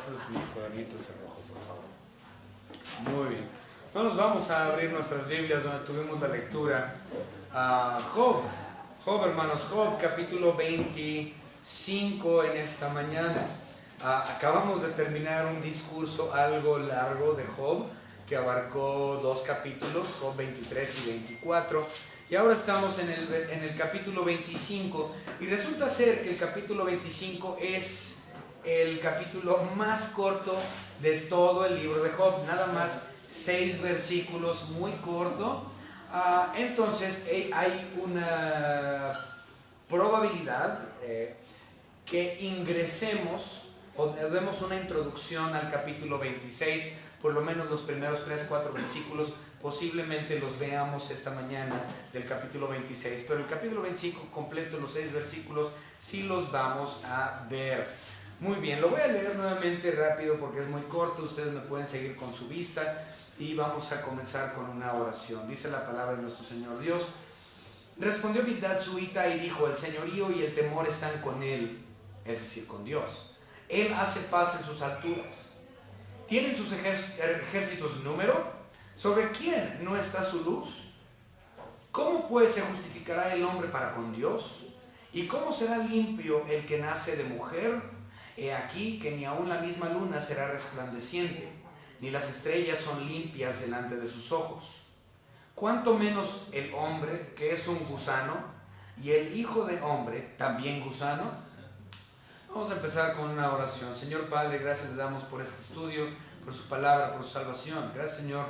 pasas mi cuadernito ese rojo, por favor? Muy bien. No nos vamos a abrir nuestras Biblias donde tuvimos la lectura a Job, hermanos, Job, capítulo 25 en esta mañana. Acabamos de terminar un discurso algo largo de Job que abarcó 2 capítulos, Job 23 y 24. Y ahora estamos en el capítulo 25 y resulta ser que el capítulo 25 es el capítulo más corto de todo el libro de Job, nada más 6 versículos, muy corto. Entonces hay una probabilidad que ingresemos o demos una introducción al capítulo 26, por lo menos los primeros 3-4 versículos. Posiblemente los veamos esta mañana del capítulo 26, pero el capítulo 25 completo, los 6 versículos, sí los vamos a ver. Muy bien, lo voy a leer nuevamente rápido porque es muy corto, ustedes me pueden seguir con su vista y vamos a comenzar con una oración. Dice la palabra de nuestro Señor Dios: respondió Bildad suita y dijo: el señorío y el temor están con él, es decir, con Dios. Él hace paz en sus alturas. ¿Tienen sus ejércitos número? ¿Sobre quién no está su luz? ¿Cómo pues se justificará el hombre para con Dios? ¿Y cómo será limpio el que nace de mujer? He aquí que ni aun la misma luna será resplandeciente, ni las estrellas son limpias delante de sus ojos. ¿Cuánto menos el hombre, que es un gusano, y el hijo de hombre, también gusano? Vamos a empezar con una oración. Señor Padre, gracias le damos por este estudio, por su palabra, por su salvación. Gracias, Señor,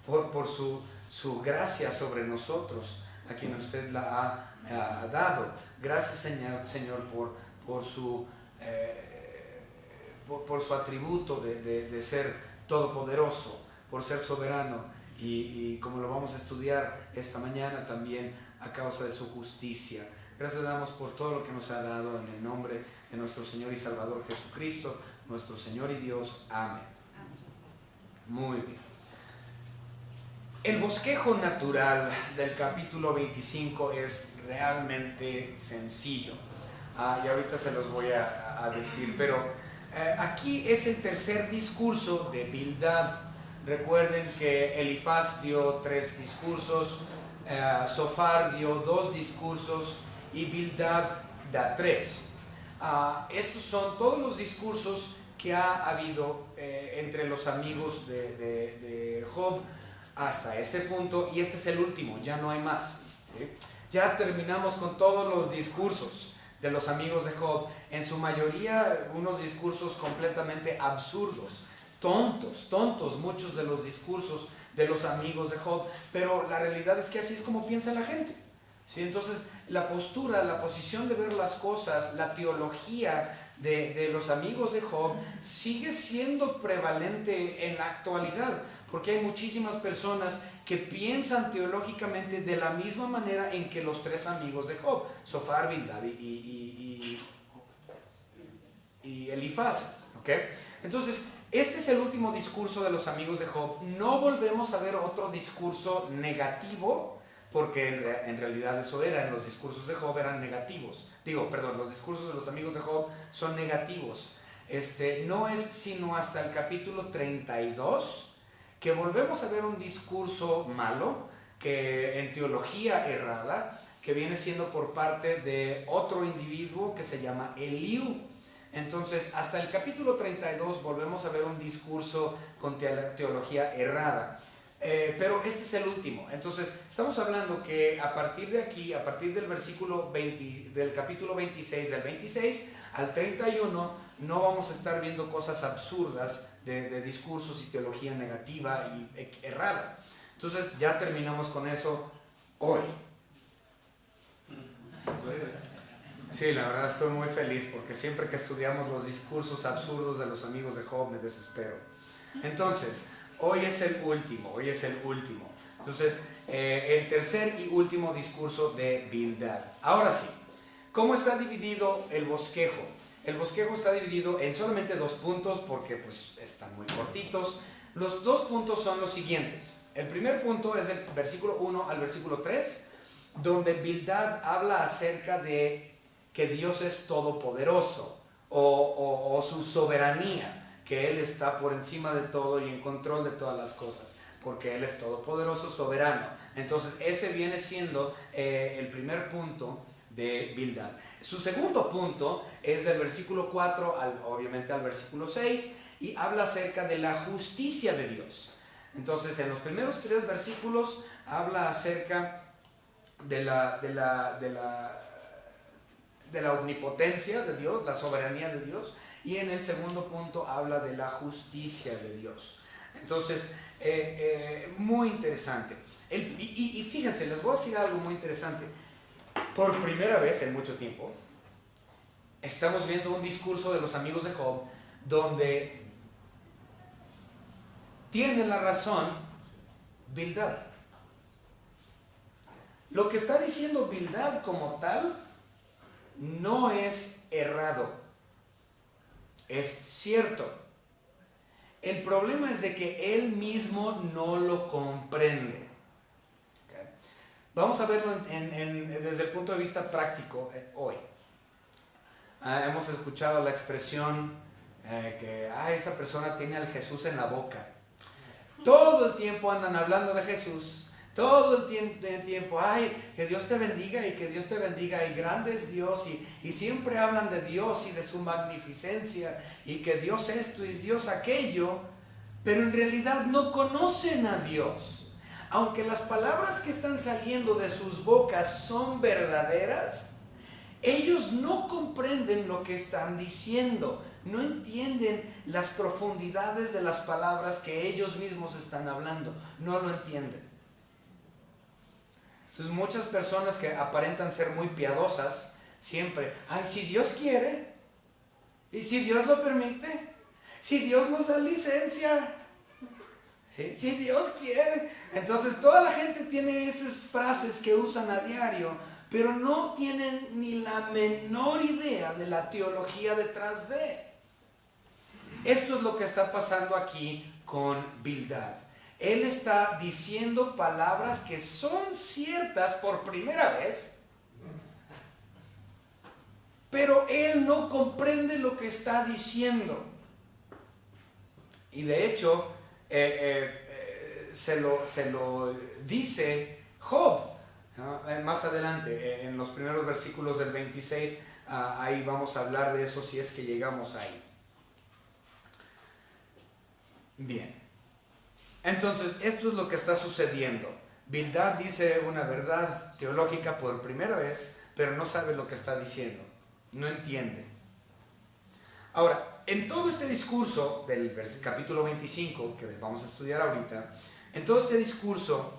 por su gracia sobre nosotros, a quien usted la ha dado. Gracias, Señor, por su atributo de ser todopoderoso, por ser soberano y como lo vamos a estudiar esta mañana también a causa de su justicia. Gracias le damos por todo lo que nos ha dado en el nombre de nuestro Señor y Salvador Jesucristo, nuestro Señor y Dios. Amén. Muy bien. El bosquejo natural del capítulo 25 es realmente sencillo. Y ahorita se los voy a decir, pero aquí es el tercer discurso de Bildad. Recuerden que Elifaz dio 3 discursos, Zofar dio 2 discursos y Bildad da 3. Estos son todos los discursos que ha habido entre los amigos de Job hasta este punto, y este es el último, ya no hay más, ¿sí? Ya terminamos con todos los discursos de los amigos de Job, en su mayoría unos discursos completamente absurdos, tontos muchos de los discursos de los amigos de Job, pero la realidad es que así es como piensa la gente, ¿sí? Entonces la postura, la posición de ver las cosas, la teología de los amigos de Job sigue siendo prevalente en la actualidad, porque hay muchísimas personas que piensan teológicamente de la misma manera en que los 3 amigos de Job, Zofar, Bildad y Elifaz, ¿ok? Entonces, este es el último discurso de los amigos de Job. No volvemos a ver otro discurso negativo, porque en realidad eso eran, los discursos de Job eran negativos. Los discursos de los amigos de Job son negativos. No es sino hasta el capítulo 32 que volvemos a ver un discurso malo, que en teología errada, que viene siendo por parte de otro individuo que se llama Eliú. Entonces, hasta el capítulo 32 volvemos a ver un discurso con teología errada. Pero este es el último. Entonces, estamos hablando que a partir de aquí, a partir del versículo 20, del capítulo 26, del 26 al 31, no vamos a estar viendo cosas absurdas de discursos y teología negativa y errada. Entonces, ya terminamos con eso hoy. Sí, la verdad estoy muy feliz porque siempre que estudiamos los discursos absurdos de los amigos de Job me desespero. Entonces, hoy es el último. Entonces, el tercer y último discurso de Bildad. Ahora sí, ¿cómo está dividido el bosquejo? El bosquejo está dividido en solamente 2 puntos porque pues están muy cortitos. Los 2 puntos son los siguientes. El primer punto es del versículo 1 al versículo 3, donde Bildad habla acerca de que Dios es todopoderoso o su soberanía, que Él está por encima de todo y en control de todas las cosas, porque Él es todopoderoso, soberano. Entonces ese viene siendo el primer punto de Bildad. Su segundo punto es del versículo 4 obviamente al versículo 6, y habla acerca de la justicia de Dios. Entonces en los primeros 3 versículos habla acerca de la omnipotencia de Dios, la soberanía de Dios, y en el segundo punto habla de la justicia de Dios. Entonces, muy interesante. Y fíjense, les voy a decir algo muy interesante. Por primera vez en mucho tiempo, estamos viendo un discurso de los amigos de Job, donde tiene la razón Bildad. Lo que está diciendo Bildad como tal no es errado, es cierto. El problema es de que él mismo no lo comprende. ¿Okay? Vamos a verlo desde el punto de vista práctico hoy. Hemos escuchado la expresión que esa persona tiene al Jesús en la boca. Todo el tiempo andan hablando de Jesús. Todo el tiempo, que Dios te bendiga y que Dios te bendiga, y grande es Dios, y siempre hablan de Dios y de su magnificencia, y que Dios esto y Dios aquello, pero en realidad no conocen a Dios. Aunque las palabras que están saliendo de sus bocas son verdaderas, ellos no comprenden lo que están diciendo, no entienden las profundidades de las palabras que ellos mismos están hablando, no lo entienden. Entonces muchas personas que aparentan ser muy piadosas, siempre, si Dios quiere, y si Dios lo permite, si Dios nos da licencia, ¿sí? Si Dios quiere. Entonces toda la gente tiene esas frases que usan a diario, pero no tienen ni la menor idea de la teología detrás de. Esto es lo que está pasando aquí con Bildad. Él está diciendo palabras que son ciertas por primera vez, pero él no comprende lo que está diciendo. Y de hecho, se lo dice Job, ¿no? Más adelante, en los primeros versículos del 26, ahí vamos a hablar de eso si es que llegamos ahí. Bien. Entonces, esto es lo que está sucediendo. Bildad dice una verdad teológica por primera vez, pero no sabe lo que está diciendo, no entiende. Ahora, en todo este discurso del capítulo 25, que vamos a estudiar ahorita, en todo este discurso,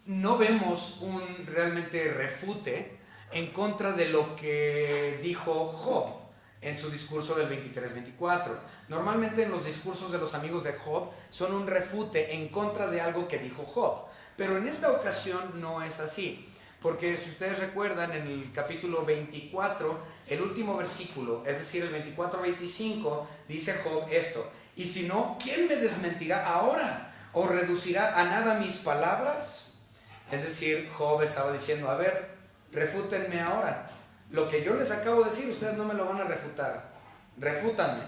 no vemos un realmente refute en contra de lo que dijo Job en su discurso del 23-24. Normalmente en los discursos de los amigos de Job son un refute en contra de algo que dijo Job, pero en esta ocasión no es así, porque si ustedes recuerdan en el capítulo 24, el último versículo, es decir el 24-25, dice Job esto: y si no, ¿quién me desmentirá ahora? ¿O reducirá a nada mis palabras? Es decir, Job estaba diciendo, a ver, refútenme ahora. Lo que yo les acabo de decir, ustedes no me lo van a refutar. Refútanme.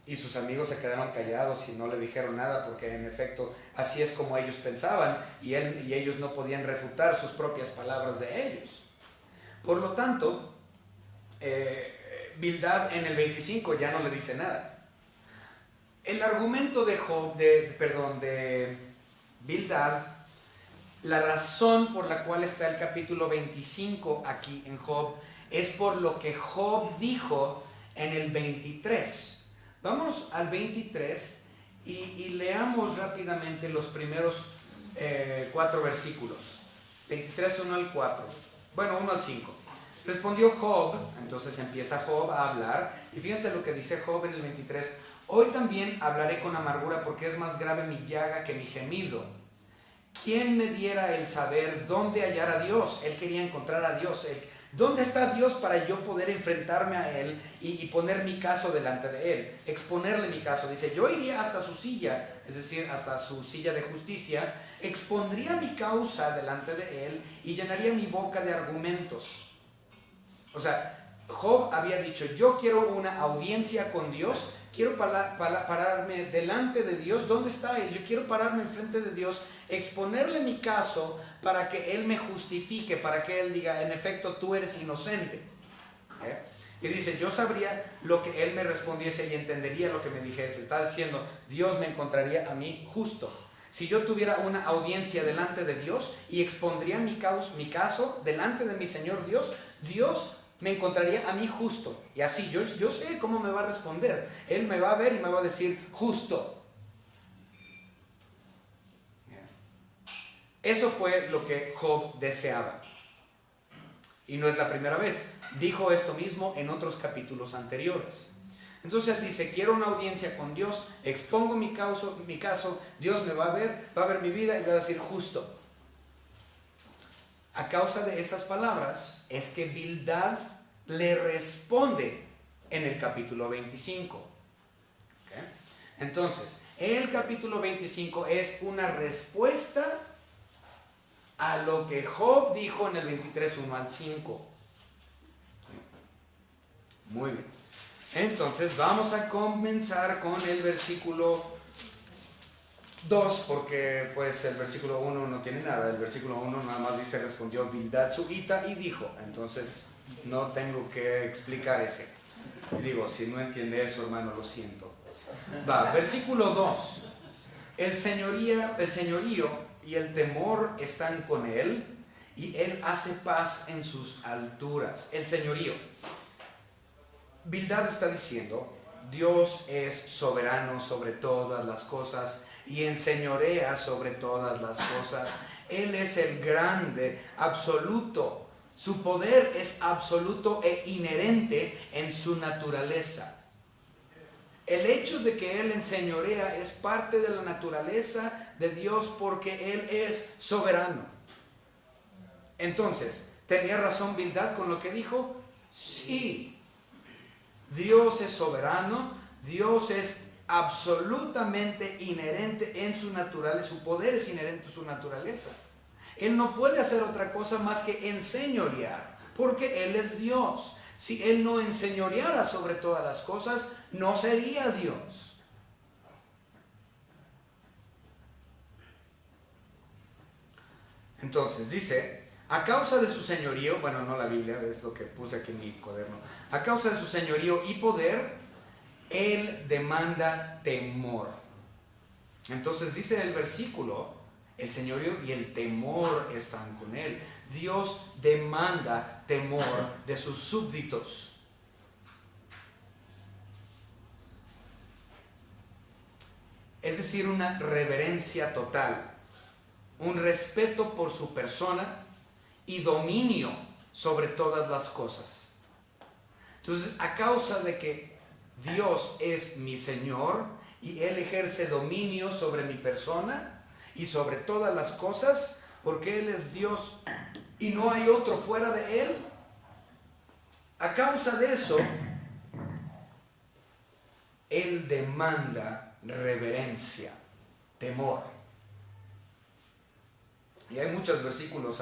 Y sus amigos se quedaron callados y no le dijeron nada, porque en efecto así es como ellos pensaban, y ellos no podían refutar sus propias palabras de ellos. Por lo tanto, Bildad en el 25 ya no le dice nada. El argumento de Bildad, la razón por la cual está el capítulo 25 aquí en Job, es por lo que Job dijo en el 23. Vámonos al 23 y leamos rápidamente los primeros 4 versículos. 23, 1 al 4. Bueno, 1 al 5. Respondió Job, entonces empieza Job a hablar, y fíjense lo que dice Job en el 23. Hoy también hablaré con amargura, porque es más grave mi llaga que mi gemido. ¿Quién me diera el saber dónde hallar a Dios? Él quería encontrar a Dios. ¿Dónde está Dios para yo poder enfrentarme a Él y poner mi caso delante de Él? Exponerle mi caso. Dice, yo iría hasta su silla, es decir, hasta su silla de justicia, expondría mi causa delante de Él y llenaría mi boca de argumentos. O sea, Job había dicho, yo quiero una audiencia con Dios, quiero pararme delante de Dios. ¿Dónde está Él? Yo quiero pararme enfrente de Dios, exponerle mi caso para que Él me justifique, para que Él diga, en efecto, tú eres inocente. Y dice, yo sabría lo que Él me respondiese y entendería lo que me dijese. Está diciendo, Dios me encontraría a mí justo. Si yo tuviera una audiencia delante de Dios y expondría mi caso delante de mi Señor Dios, Dios me encontraría a mí justo. Y así yo sé cómo me va a responder. Él me va a ver y me va a decir justo. Eso fue lo que Job deseaba. Y no es la primera vez. Dijo esto mismo en otros capítulos anteriores. Entonces él dice, quiero una audiencia con Dios, expongo mi caso, Dios me va a ver mi vida y va a decir justo. A causa de esas palabras es que Bildad le responde en el capítulo 25. ¿Okay? Entonces, el capítulo 25 es una respuesta a lo que Job dijo en el 23, 1 al 5. Muy bien. Entonces vamos a comenzar con el versículo 2, porque pues el versículo 1 no tiene nada. El versículo 1 nada más dice, respondió Bildad Suhita y dijo. Entonces no tengo que explicar ese. Y digo, si no entiende eso, hermano, lo siento. Va, versículo 2. El señorío y el temor están con él, y él hace paz en sus alturas. El señorío. Bildad está diciendo, Dios es soberano sobre todas las cosas y enseñorea sobre todas las cosas. Él es el grande, absoluto. Su poder es absoluto e inherente en su naturaleza. El hecho de que Él enseñorea es parte de la naturaleza de Dios porque Él es soberano. Entonces, ¿tenía razón Bildad con lo que dijo? Sí. Dios es soberano, Dios es absolutamente inherente en su naturaleza, su poder es inherente en su naturaleza. Él no puede hacer otra cosa más que enseñorear, porque Él es Dios. Si Él no enseñoreara sobre todas las cosas, no sería Dios. Entonces dice, a causa de su señorío, bueno, no la Biblia, es lo que puse aquí en mi cuaderno. A causa de su señorío y poder, Él demanda temor. Entonces dice el versículo, el señorío y el temor están con Él. Dios demanda temor de sus súbditos. Es decir, una reverencia total, un respeto por su persona y dominio sobre todas las cosas. Entonces, a causa de que Dios es mi Señor y Él ejerce dominio sobre mi persona y sobre todas las cosas, porque Él es Dios y no hay otro fuera de Él, a causa de eso, Él demanda reverencia, temor. Y hay muchos versículos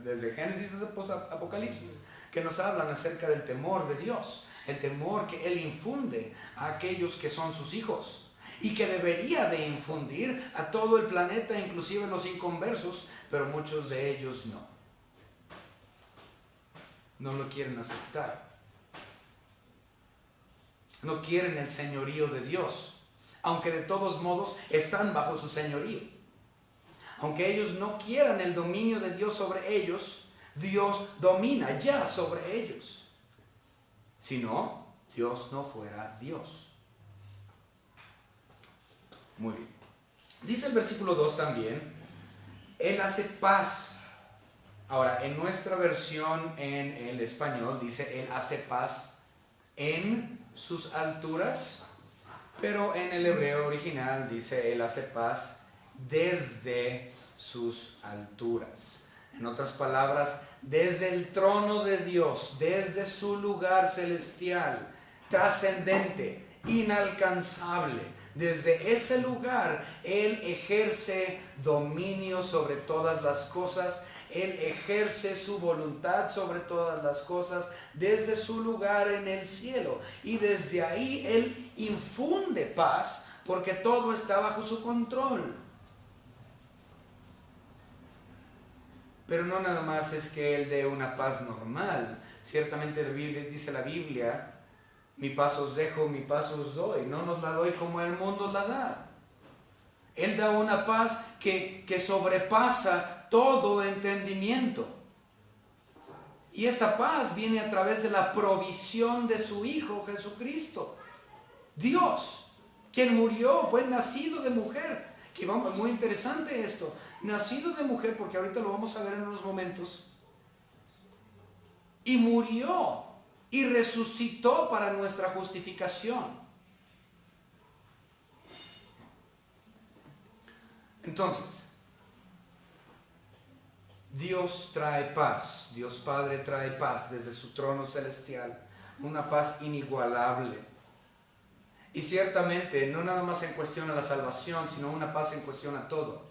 desde Génesis hasta Apocalipsis que nos hablan acerca del temor de Dios, el temor que Él infunde a aquellos que son sus hijos y que debería de infundir a todo el planeta, inclusive los inconversos, pero muchos de ellos no lo quieren aceptar. No quieren el señorío de Dios, aunque de todos modos están bajo su señorío. Aunque ellos no quieran el dominio de Dios sobre ellos, Dios domina ya sobre ellos. Si no, Dios no fuera Dios. Muy bien. Dice el versículo 2 también, Él hace paz. Ahora, en nuestra versión en el español dice, Él hace paz en sus alturas, pero en el hebreo original dice, Él hace paz desde sus alturas. En otras palabras, desde el trono de Dios, desde su lugar celestial, trascendente, inalcanzable, desde ese lugar Él ejerce dominio sobre todas las cosas Él ejerce su voluntad sobre todas las cosas desde su lugar en el cielo. Y desde ahí Él infunde paz porque todo está bajo su control. Pero no nada más es que Él dé una paz normal. Ciertamente dice la Biblia, mi paz os dejo, mi paz os doy. No nos la doy como el mundo la da. Él da una paz que sobrepasa todo entendimiento. Y esta paz viene a través de la provisión de su Hijo Jesucristo. Dios, quien murió, fue nacido de mujer. Que vamos, muy interesante esto. Nacido de mujer, porque ahorita lo vamos a ver en unos momentos. Y murió y resucitó para nuestra justificación. Entonces, Dios trae paz, Dios Padre trae paz desde su trono celestial, una paz inigualable. Y ciertamente no nada más en cuestión a la salvación, sino una paz en cuestión a todo.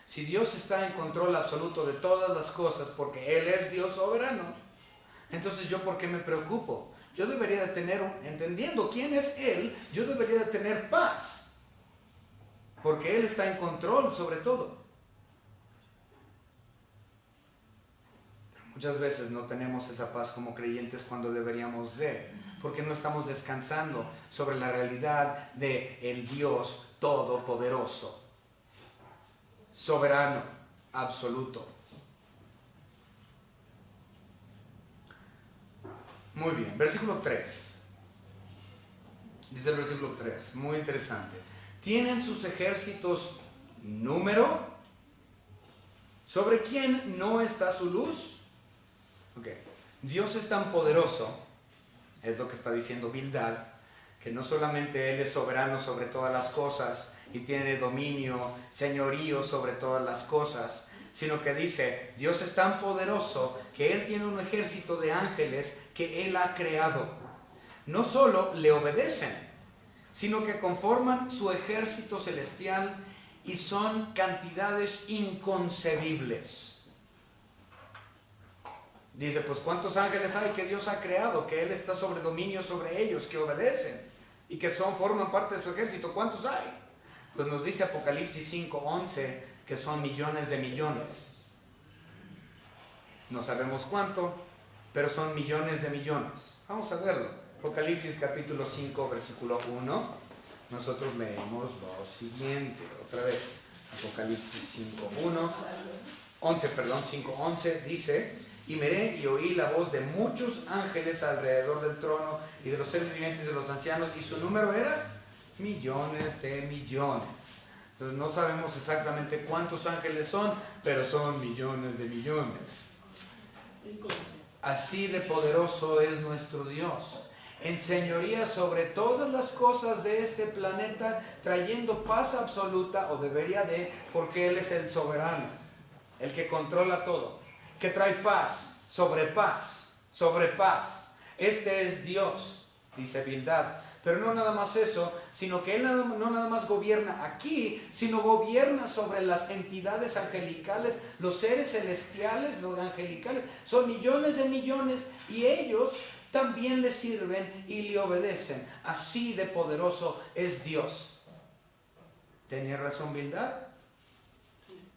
Si Dios está en control absoluto de todas las cosas porque Él es Dios soberano, entonces yo ¿por qué me preocupo? Yo debería de tener, entendiendo quién es Él, yo debería de tener paz. Porque Él está en control sobre todo. Pero muchas veces no tenemos esa paz como creyentes cuando deberíamos de. Porque no estamos descansando sobre la realidad de el Dios Todopoderoso. Soberano, absoluto. Muy bien, versículo 3. Dice el versículo 3, muy interesante. ¿Tienen sus ejércitos número? ¿Sobre quién no está su luz? Okay. Dios es tan poderoso, es lo que está diciendo Bildad, que no solamente Él es soberano sobre todas las cosas y tiene dominio, señorío sobre todas las cosas, sino que dice, Dios es tan poderoso que Él tiene un ejército de ángeles que Él ha creado. No solo le obedecen, sino que conforman su ejército celestial y son cantidades inconcebibles. Dice, pues ¿cuántos ángeles hay que Dios ha creado? Que Él está sobre dominio sobre ellos, que obedecen y que forman parte de su ejército. ¿Cuántos hay? Pues nos dice Apocalipsis 5:11 que son millones de millones. No sabemos cuánto, pero son millones de millones. Vamos a verlo. Apocalipsis capítulo 5, versículo 1. Nosotros leemos lo siguiente, otra vez. Apocalipsis 5:11 dice, y miré y oí la voz de muchos ángeles alrededor del trono y de los seres vivientes y de los ancianos, y su número era millones de millones. Entonces no sabemos exactamente cuántos ángeles son, pero son millones de millones. Así de poderoso es nuestro Dios. En señoría sobre todas las cosas de este planeta, trayendo paz absoluta, o debería de, porque Él es el soberano, el que controla todo, que trae paz sobre paz, sobre paz. Este es Dios, dice Bildad. Pero no nada más eso, sino que Él no nada más gobierna aquí, sino gobierna sobre las entidades angelicales, los seres celestiales, los angelicales. Son millones de millones y ellos también le sirven y le obedecen. Así de poderoso es Dios. ¿Tenía razón Bildad?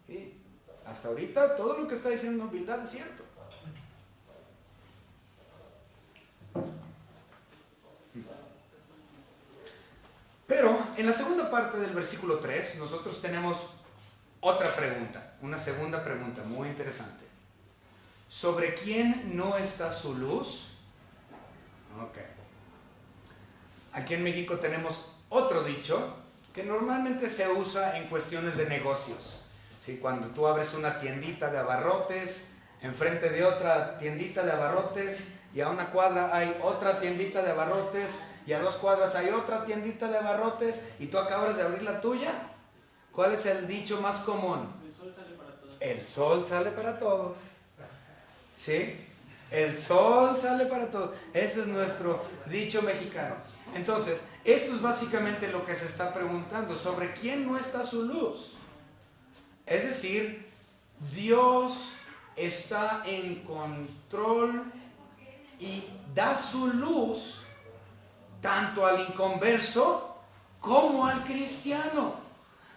Sí. Hasta ahorita todo lo que está diciendo Bildad es cierto. Pero en la segunda parte del versículo 3 nosotros tenemos otra pregunta, una segunda pregunta muy interesante. ¿Sobre quién no está su luz? Ok. Aquí en México tenemos otro dicho que normalmente se usa en cuestiones de negocios. ¿Sí? Cuando tú abres una tiendita de abarrotes, enfrente de otra tiendita de abarrotes, y a una cuadra hay otra tiendita de abarrotes, y a 2 cuadras hay otra tiendita de abarrotes, y tú acabas de abrir la tuya. ¿Cuál es el dicho más común? El sol sale para todos. El sol sale para todos. ¿Sí? El sol sale para todos. Ese es nuestro dicho mexicano. Entonces, esto es básicamente lo que se está preguntando. ¿Sobre quién no está su luz? Es decir, Dios está en control y da su luz tanto al inconverso como al cristiano.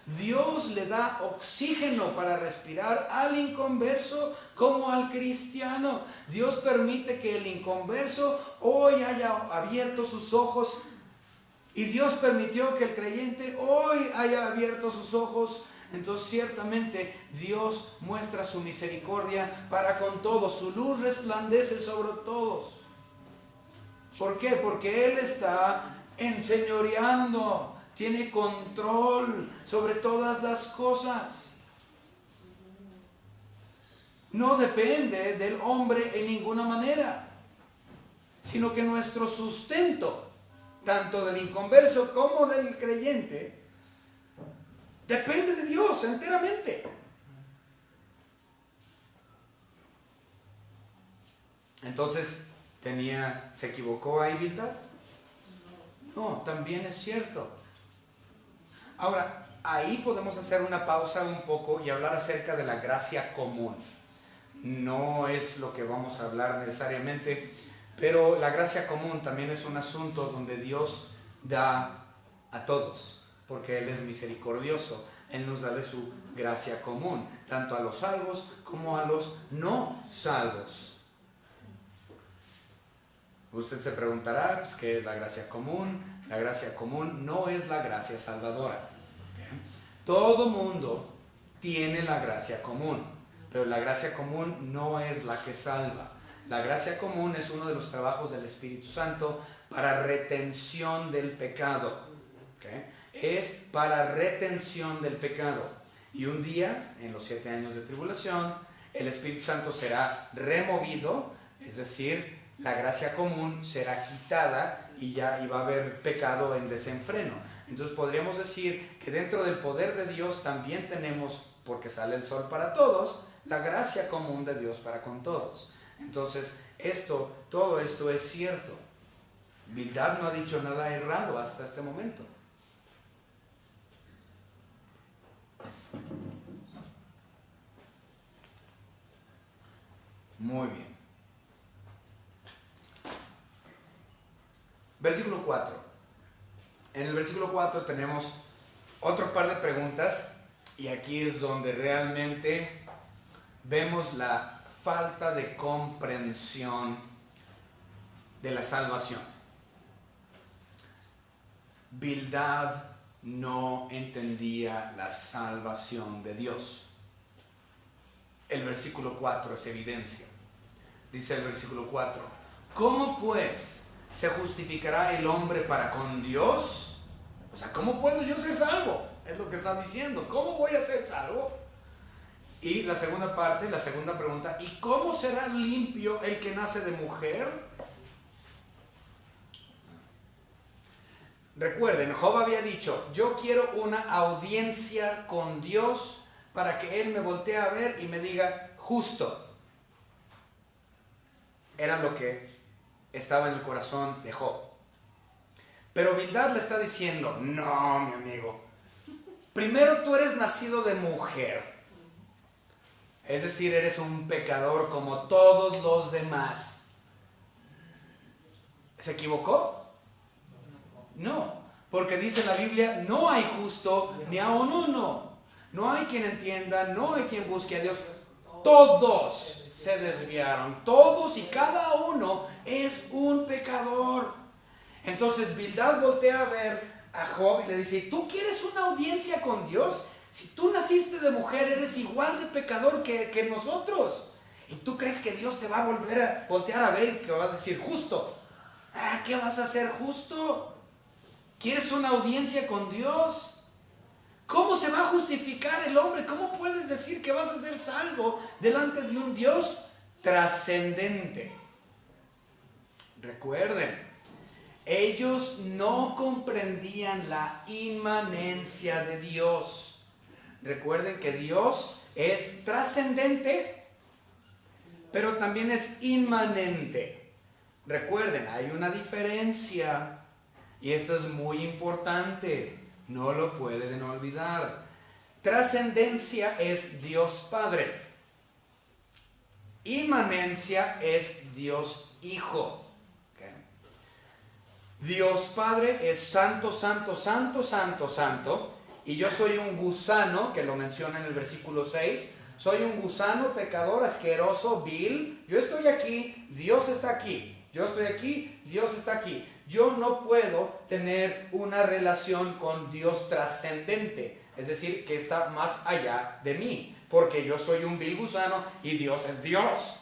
Dios le da oxígeno para respirar al inconverso como al cristiano. Dios permite que el inconverso hoy haya abierto sus ojos, y Dios permitió que el creyente hoy haya abierto sus ojos. Entonces ciertamente Dios muestra su misericordia para con todos. Su luz resplandece sobre todos. ¿Por qué? Porque Él está enseñoreando, tiene control sobre todas las cosas. No depende del hombre en ninguna manera, sino que nuestro sustento, tanto del inconverso como del creyente, depende de Dios enteramente. Entonces, ¿se equivocó ahí Bildad? No, también es cierto. Ahora, ahí podemos hacer una pausa un poco y hablar acerca de la gracia común. No es lo que vamos a hablar necesariamente, pero la gracia común también es un asunto donde Dios da a todos, porque Él es misericordioso. Él nos da de su gracia común, tanto a los salvos como a los no salvos. Usted se preguntará, pues, ¿qué es la gracia común? La gracia común no es la gracia salvadora. ¿Okay? Todo mundo tiene la gracia común, pero la gracia común no es la que salva. La gracia común es uno de los trabajos del Espíritu Santo para retención del pecado. ¿Okay? Es para retención del pecado. Y un día, en los 7 años de tribulación, el Espíritu Santo será removido, es decir, la gracia común será quitada y ya va a haber pecado en desenfreno. Entonces podríamos decir que dentro del poder de Dios también tenemos, porque sale el sol para todos, la gracia común de Dios para con todos. Entonces todo esto es cierto. Bildad no ha dicho nada errado hasta este momento. Muy bien. Versículo 4. En el versículo 4 tenemos otro par de preguntas, y aquí es donde realmente vemos la falta de comprensión de la salvación. Bildad no entendía la salvación de Dios. El versículo 4 es evidencia. Dice el versículo 4: ¿cómo pues se justificará el hombre para con Dios? O sea, ¿cómo puedo yo ser salvo? Es lo que está diciendo. ¿Cómo voy a ser salvo? Y la segunda parte, la segunda pregunta: ¿y cómo será limpio el que nace de mujer? Recuerden, Job había dicho: yo quiero una audiencia con Dios para que Él me voltee a ver y me diga justo. Era lo que estaba en el corazón de Job. Pero Bildad le está diciendo: no, mi amigo, primero tú eres nacido de mujer, es decir, eres un pecador como todos los demás. ¿Se equivocó? No, porque dice la Biblia: no hay justo ni aun uno, no hay quien entienda, no hay quien busque a Dios. Todos se desviaron, todos y cada uno es un pecador. Entonces Bildad voltea a ver a Job y le dice: ¿tú quieres una audiencia con Dios? Si tú naciste de mujer, eres igual de pecador que nosotros. ¿Y tú crees que Dios te va a voltear a ver y te va a decir justo? ¿Qué vas a hacer justo? ¿Quieres una audiencia con Dios? ¿Cómo se va a justificar el hombre? ¿Cómo puedes decir que vas a ser salvo delante de un Dios trascendente? Recuerden, ellos no comprendían la inmanencia de Dios. Recuerden que Dios es trascendente, pero también es inmanente. Recuerden, hay una diferencia. Y esto es muy importante, no lo pueden olvidar. Trascendencia es Dios Padre. Inmanencia es Dios Hijo. ¿Okay? Dios Padre es santo, santo, santo, santo, santo. Y yo soy un gusano, que lo menciona en el versículo 6. Soy un gusano, pecador, asqueroso, vil. Yo estoy aquí, Dios está aquí. Yo estoy aquí, Dios está aquí. Yo no puedo tener una relación con Dios trascendente. Es decir, que está más allá de mí. Porque yo soy un vil gusano y Dios es Dios.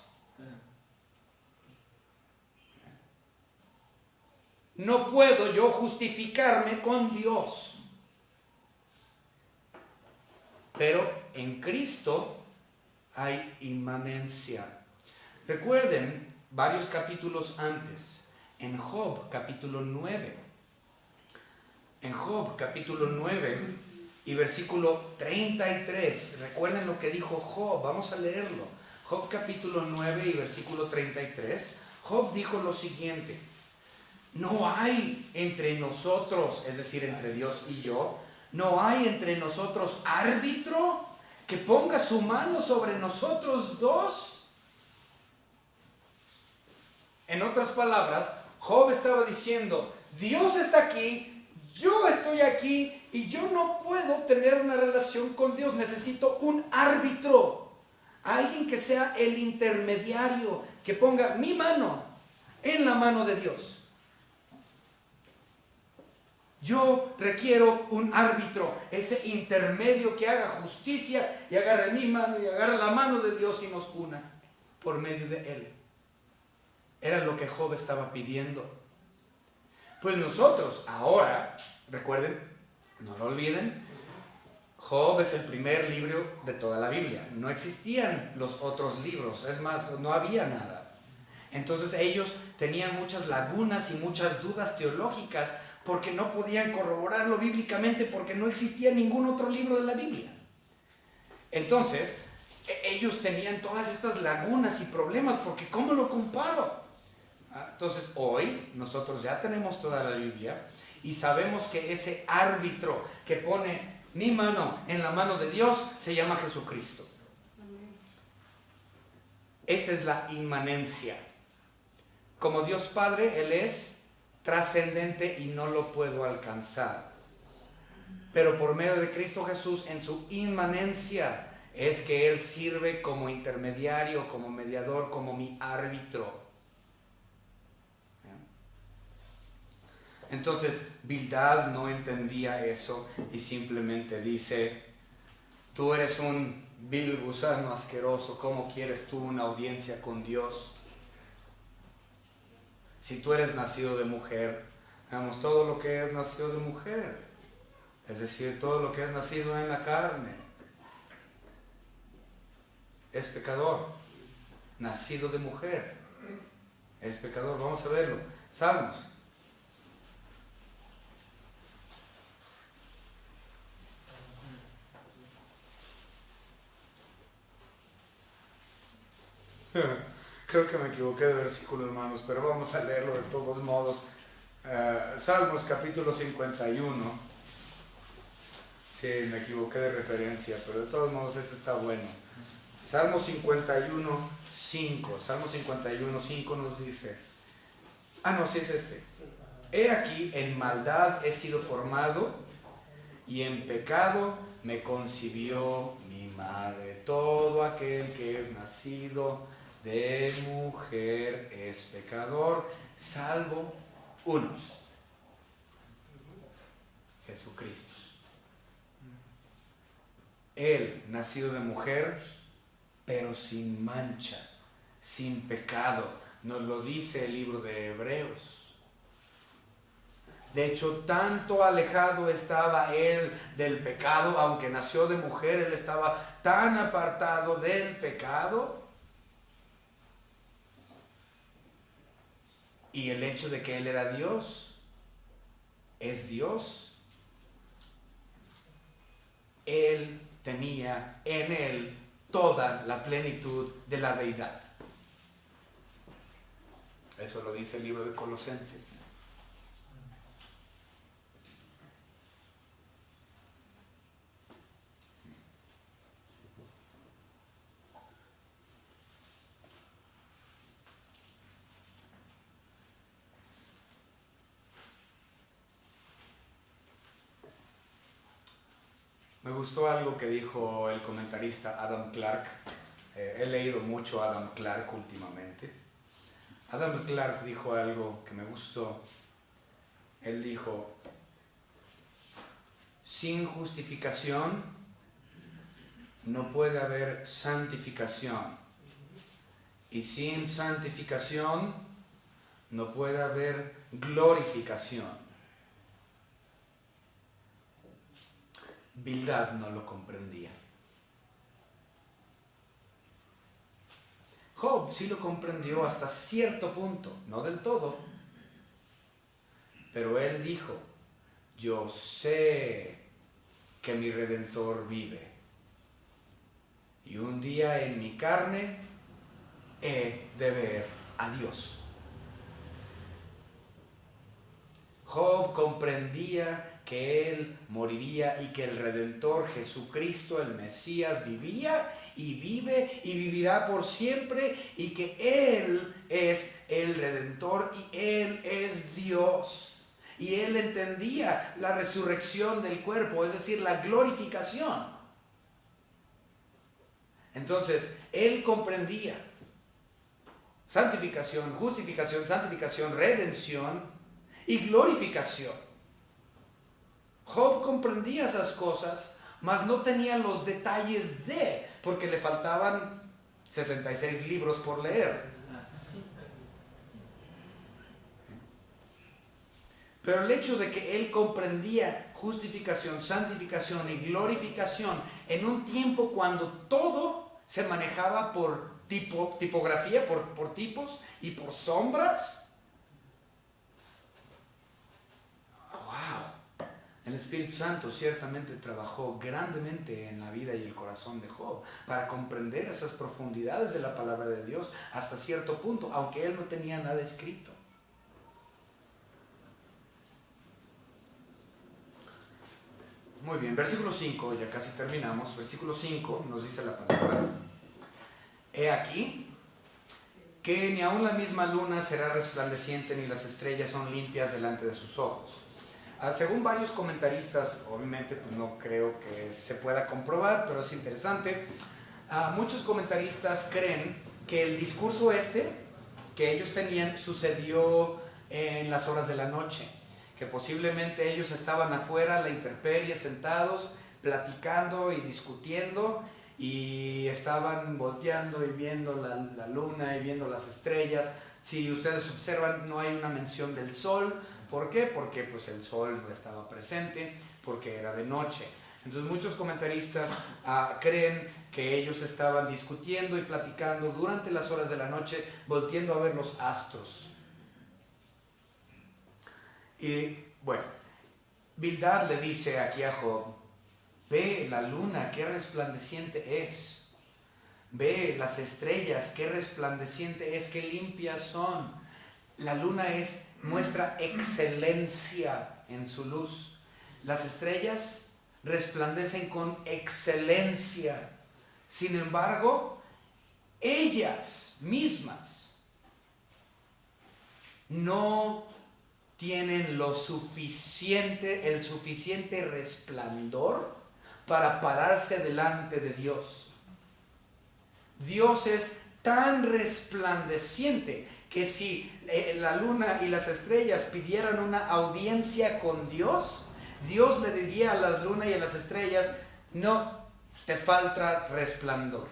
No puedo yo justificarme con Dios. Pero en Cristo hay inmanencia. Recuerden varios capítulos antes, en Job capítulo 9. En Job capítulo 9 y versículo 33. Recuerden lo que dijo Job, vamos a leerlo. Job capítulo 9 y versículo 33. Job dijo lo siguiente: no hay entre nosotros, es decir, entre Dios y yo, no hay entre nosotros árbitro que ponga su mano sobre nosotros dos. En otras palabras, Job estaba diciendo, Dios está aquí, yo estoy aquí y yo no puedo tener una relación con Dios. Necesito un árbitro, alguien que sea el intermediario, que ponga mi mano en la mano de Dios. Yo requiero un árbitro, ese intermedio que haga justicia y agarre mi mano y agarre la mano de Dios y nos una por medio de Él. Era lo que Job estaba pidiendo. Pues nosotros ahora, recuerden, no lo olviden, Job es el primer libro de toda la Biblia. No existían los otros libros, es más, no había nada. Entonces ellos tenían muchas lagunas y muchas dudas teológicas porque no podían corroborarlo bíblicamente porque no existía ningún otro libro de la Biblia. Entonces, ellos tenían todas estas lagunas y problemas porque ¿cómo lo comparo? Entonces, hoy nosotros ya tenemos toda la Biblia y sabemos que ese árbitro que pone mi mano en la mano de Dios se llama Jesucristo. Esa es la inmanencia. Como Dios Padre, Él es trascendente y no lo puedo alcanzar. Pero por medio de Cristo Jesús, en su inmanencia, es que Él sirve como intermediario, como mediador, como mi árbitro. Entonces, Bildad no entendía eso y simplemente dice, tú eres un vil gusano asqueroso, ¿cómo quieres tú una audiencia con Dios? Si tú eres nacido de mujer, digamos, todo lo que es nacido de mujer, es decir, todo lo que es nacido en la carne, es pecador. Nacido de mujer, es pecador. Vamos a verlo. Salmos. Creo que me equivoqué de versículo, hermanos, pero vamos a leerlo de todos modos. Salmos capítulo 51. Sí, me equivoqué de referencia, pero de todos modos este está bueno. Salmo 51, 5. Salmo 51, 5 nos dice... no, sí es este. He aquí, en maldad he sido formado y en pecado me concibió mi madre. Todo aquel que es nacido de mujer es pecador, salvo uno: Jesucristo. Él, nacido de mujer, pero sin mancha, sin pecado. Nos lo dice el libro de Hebreos. De hecho, tanto alejado estaba él del pecado, aunque nació de mujer, él estaba tan apartado del pecado. Y el hecho de que Él era Dios, es Dios, Él tenía en Él toda la plenitud de la deidad. Eso lo dice el libro de Colosenses. Me gustó algo que dijo el comentarista Adam Clark. He leído mucho a Adam Clark últimamente. Adam Clark dijo algo que me gustó. Él dijo: sin justificación no puede haber santificación, y sin santificación no puede haber glorificación. Bildad no lo comprendía. Job sí lo comprendió hasta cierto punto, no del todo, pero él dijo: yo sé que mi Redentor vive, y un día en mi carne he de ver a Dios. Job comprendía que él moriría y que el Redentor Jesucristo, el Mesías, vivía y vive y vivirá por siempre, y que Él es el Redentor y Él es Dios. Y él entendía la resurrección del cuerpo, es decir, la glorificación. Entonces, él comprendía santificación, justificación, santificación, redención y glorificación. Job comprendía esas cosas, mas no tenía los detalles porque le faltaban 66 libros por leer. Pero el hecho de que él comprendía justificación, santificación y glorificación en un tiempo cuando todo se manejaba por tipografía, por tipos y por sombras. ¡Wow! El Espíritu Santo ciertamente trabajó grandemente en la vida y el corazón de Job para comprender esas profundidades de la palabra de Dios hasta cierto punto, aunque él no tenía nada escrito. Muy bien, versículo 5, ya casi terminamos. Versículo 5 nos dice la palabra: he aquí que ni aun la misma luna será resplandeciente, ni las estrellas son limpias delante de sus ojos. Según varios comentaristas, obviamente pues no creo que se pueda comprobar, pero es interesante. Muchos comentaristas creen que el discurso que ellos tenían sucedió en las horas de la noche, que posiblemente ellos estaban afuera a la intemperie, sentados, platicando y discutiendo, y estaban volteando y viendo la luna y viendo las estrellas. Si ustedes observan, no hay una mención del sol. ¿Por qué? Porque pues el sol no estaba presente, porque era de noche. Entonces muchos comentaristas creen que ellos estaban discutiendo y platicando durante las horas de la noche, volteando a ver los astros. Y bueno, Bildad le dice aquí a Job: ve la luna, qué resplandeciente es. Ve las estrellas, qué resplandeciente es, qué limpias son. La luna muestra excelencia en su luz. Las estrellas resplandecen con excelencia. Sin embargo, ellas mismas no tienen el suficiente resplandor para pararse delante de Dios. Dios es tan resplandeciente que si la luna y las estrellas pidieran una audiencia con Dios, Dios le diría a las lunas y a las estrellas: no, te falta resplandor.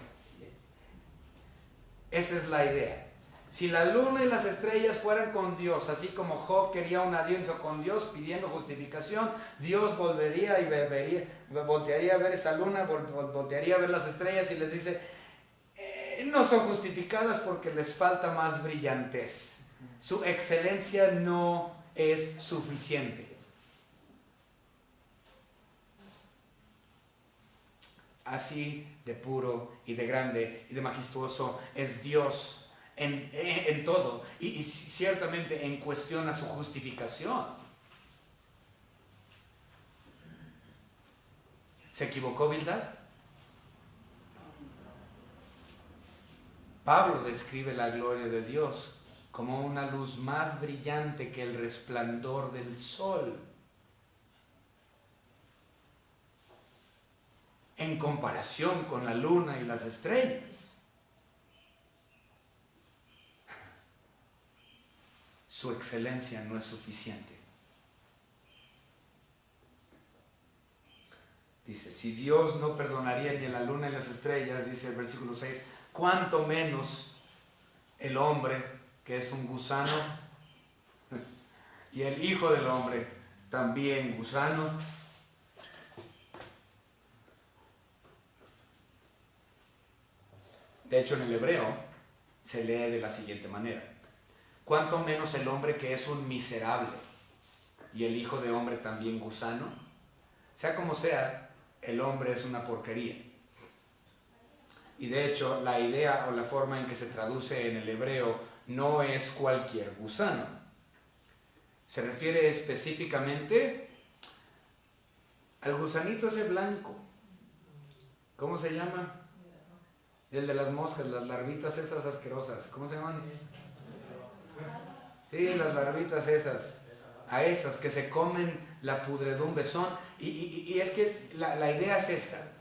Esa es la idea. Si la luna y las estrellas fueran con Dios, así como Job quería una audiencia con Dios pidiendo justificación, Dios voltearía a ver esa luna, voltearía a ver las estrellas y les dice: no son justificadas porque les falta más brillantez. Su excelencia no es suficiente. Así de puro y de grande y de majestuoso es Dios en todo, y ciertamente en cuestión a su justificación. ¿Se equivocó Bildad? Pablo describe la gloria de Dios como una luz más brillante que el resplandor del sol. en comparación con la luna y las estrellas. Su excelencia no es suficiente. Dice, si Dios no perdonaría ni a la luna y las estrellas, dice el versículo 6, ¿cuánto menos el hombre, que es un gusano, y el Hijo del Hombre, también gusano? De hecho, en el hebreo se lee de la siguiente manera: ¿cuánto menos el hombre, que es un miserable, y el Hijo de Hombre también gusano? Sea como sea, el hombre es una porquería. Y de hecho, la idea o la forma en que se traduce en el hebreo no es cualquier gusano. Se refiere específicamente al gusanito ese blanco. ¿Cómo se llama? El de las moscas, las larvitas esas asquerosas. ¿Cómo se llaman? Sí, las larvitas esas. A esas que se comen la pudredumbre son. Y es que la idea es esta.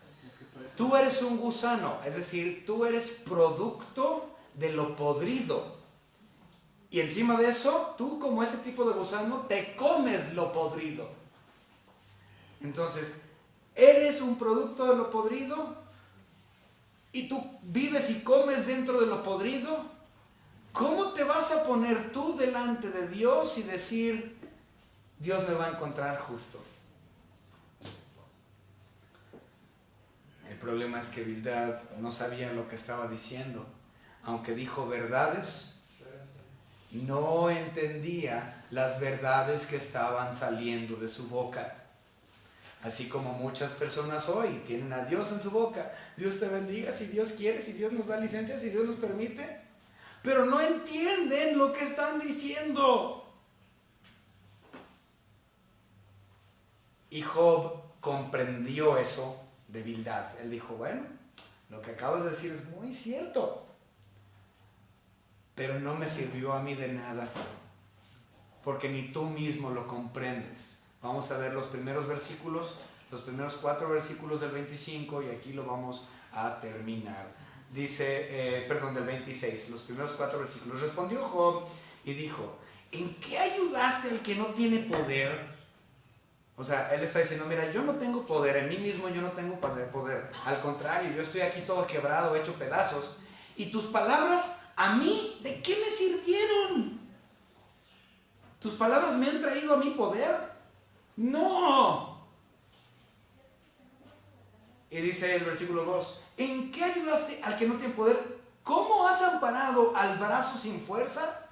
Tú eres un gusano, es decir, tú eres producto de lo podrido. Y encima de eso, tú como ese tipo de gusano, te comes lo podrido. Entonces, eres un producto de lo podrido y tú vives y comes dentro de lo podrido. ¿Cómo te vas a poner tú delante de Dios y decir, Dios me va a encontrar justo? El problema es que Bildad no sabía lo que estaba diciendo. Aunque dijo verdades, no entendía las verdades que estaban saliendo de su boca. Así como muchas personas hoy tienen a Dios en su boca. Dios te bendiga si Dios quiere, si Dios nos da licencia, si Dios nos permite. Pero no entienden lo que están diciendo. Y Job comprendió eso de Bildad. Él dijo, bueno, lo que acabas de decir es muy cierto, pero no me sirvió a mí de nada, porque ni tú mismo lo comprendes. Vamos a ver los primeros versículos, los primeros 4 versículos del 25, y aquí lo vamos a terminar. Dice, del 26, los primeros 4 versículos. Respondió Job y dijo, ¿en qué ayudaste al que no tiene poder? O sea, él está diciendo, mira, yo no tengo poder, en mí mismo yo no tengo poder. Al contrario, yo estoy aquí todo quebrado, hecho pedazos. Y tus palabras, ¿a mí de qué me sirvieron? ¿Tus palabras me han traído a mí poder? ¡No! Y dice el versículo 2, ¿en qué ayudaste al que no tiene poder? ¿Cómo has amparado al brazo sin fuerza?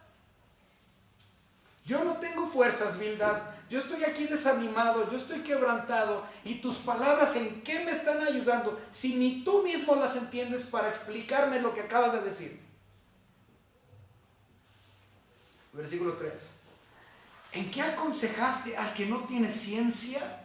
Yo no tengo fuerzas, Bildad. Yo estoy aquí desanimado, yo estoy quebrantado. ¿Y tus palabras en qué me están ayudando? Si ni tú mismo las entiendes para explicarme lo que acabas de decir. Versículo 3. ¿En qué aconsejaste al que no tiene ciencia?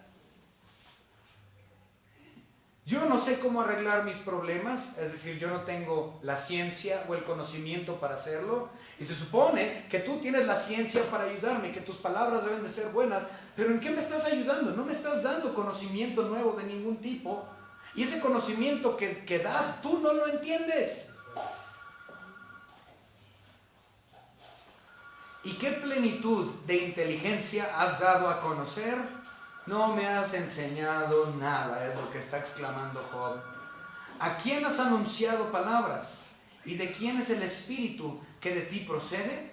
Yo no sé cómo arreglar mis problemas, es decir, yo no tengo la ciencia o el conocimiento para hacerlo. Y se supone que tú tienes la ciencia para ayudarme, que tus palabras deben de ser buenas. Pero ¿en qué me estás ayudando? No me estás dando conocimiento nuevo de ningún tipo. Y ese conocimiento que das, tú no lo entiendes. ¿Y qué plenitud de inteligencia has dado a conocer? No me has enseñado nada, es lo que está exclamando Job. ¿A quién has anunciado palabras? ¿Y de quién es el espíritu que de ti procede?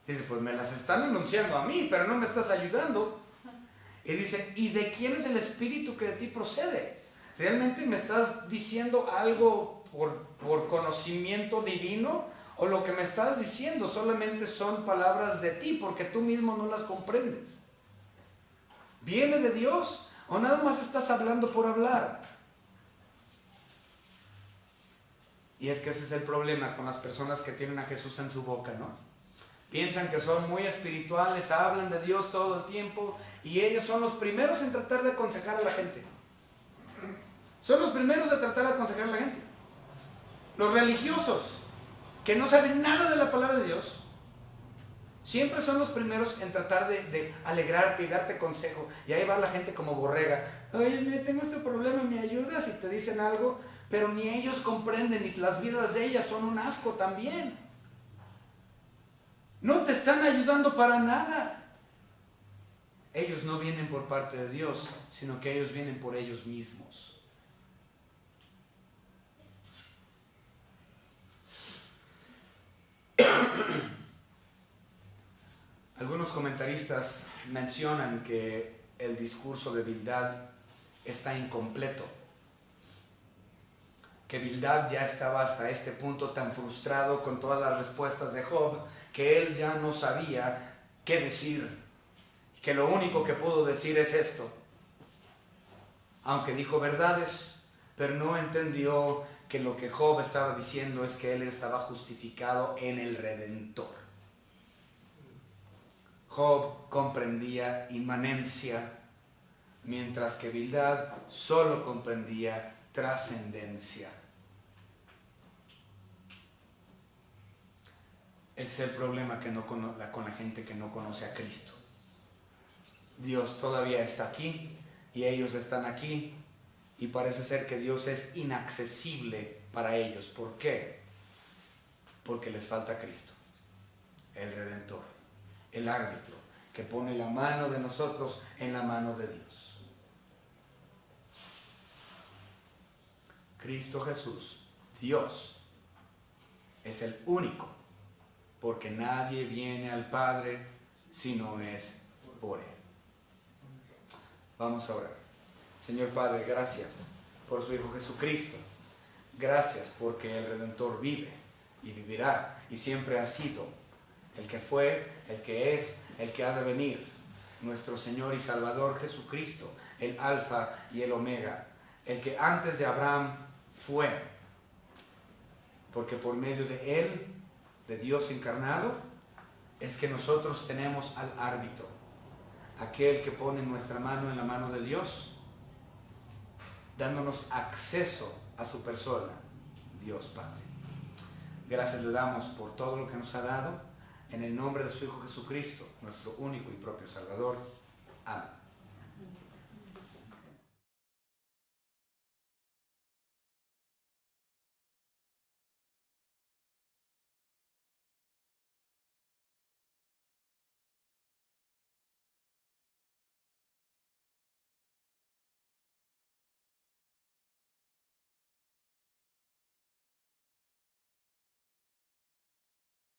Dice, pues me las están anunciando a mí, pero no me estás ayudando. Y dice, ¿y de quién es el espíritu que de ti procede? ¿Realmente me estás diciendo algo por conocimiento divino? ¿O lo que me estás diciendo solamente son palabras de ti porque tú mismo no las comprendes? ¿Viene de Dios o nada más estás hablando por hablar? Y es que ese es el problema con las personas que tienen a Jesús en su boca, ¿no? Piensan que son muy espirituales, hablan de Dios todo el tiempo y ellos son los primeros en tratar de aconsejar a la gente. Son los primeros de tratar de aconsejar a la gente. Los religiosos que no saben nada de la palabra de Dios, Siempre son los primeros en tratar de alegrarte y darte consejo. Y ahí va la gente como borrega. Oye, tengo este problema, ¿me ayudas? Y te dicen algo, pero ni ellos comprenden, y las vidas de ellas son un asco también. No te están ayudando para nada. Ellos no vienen por parte de Dios, sino que ellos vienen por ellos mismos. Algunos comentaristas mencionan que el discurso de Bildad está incompleto, que Bildad ya estaba hasta este punto tan frustrado con todas las respuestas de Job que él ya no sabía qué decir, que lo único que pudo decir es esto, aunque dijo verdades, pero no entendió que lo que Job estaba diciendo es que él estaba justificado en el Redentor. Job comprendía inmanencia, mientras que Bildad solo comprendía trascendencia. Ese es el problema con la gente que no conoce a Cristo. Dios todavía está aquí y ellos están aquí, y parece ser que Dios es inaccesible para ellos. ¿Por qué? Porque les falta Cristo, el Redentor, el árbitro, que pone la mano de nosotros en la mano de Dios. Cristo Jesús, Dios, es el único, porque nadie viene al Padre si no es por Él. Vamos a orar. Señor Padre, gracias por su Hijo Jesucristo. Gracias porque el Redentor vive y vivirá y siempre ha sido el que fue, el que es, el que ha de venir, nuestro Señor y Salvador Jesucristo, el Alfa y el Omega, el que antes de Abraham fue, porque por medio de Él, de Dios encarnado, es que nosotros tenemos al árbitro, aquel que pone nuestra mano en la mano de Dios, dándonos acceso a su persona, Dios Padre. Gracias le damos por todo lo que nos ha dado, en el nombre de su Hijo Jesucristo, nuestro único y propio Salvador. Amén.